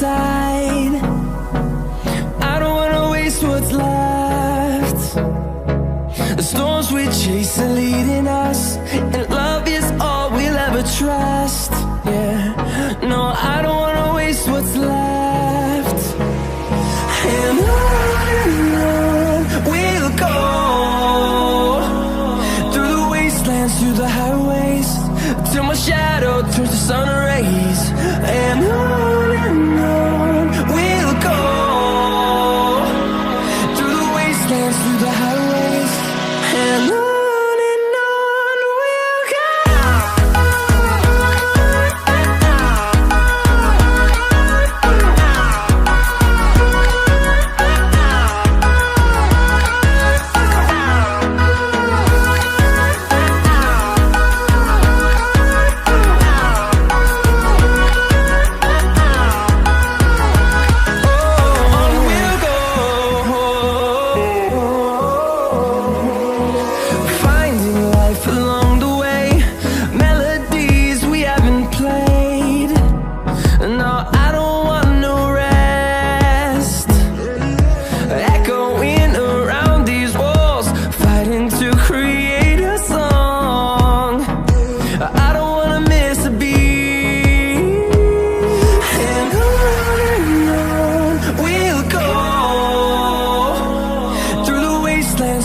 side. I don't wanna waste what's left. The storms we chase are leading us, and love is all we'll ever trust. Yeah, no, I don't wanna waste what's left. And on we'll go, through the wastelands, through the highways, till my shadow turns to sun rays. And on we'll go, through the wastelands, through the highways, and on we'll go.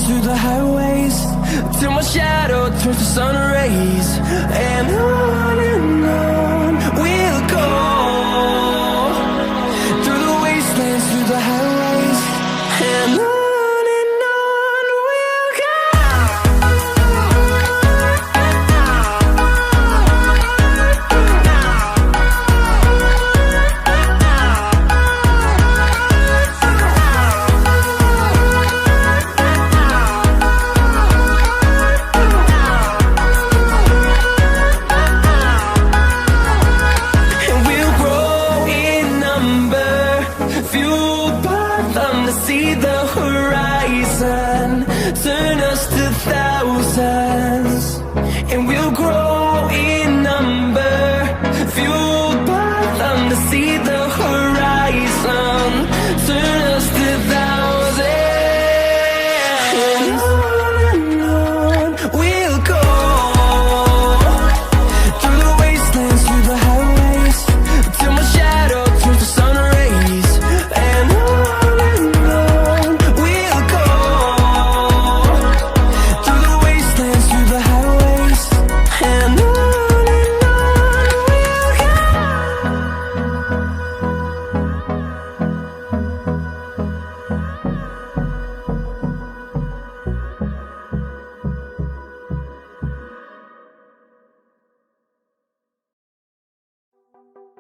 Through the highways, till my shadow turns to sun rays. And on we'll go, through the wastelands, through the highways, and on we'll go. Fueled by them to see the horizon, turn us to thousands, and we'll grow in number. Fueled by them to see the horizon, turn us to thousands, and on we'll go, through the wastelands, through the highways, till my shadow turns to sun rays. And on we'll go, through the wastelands, through the highways, and on we'll go.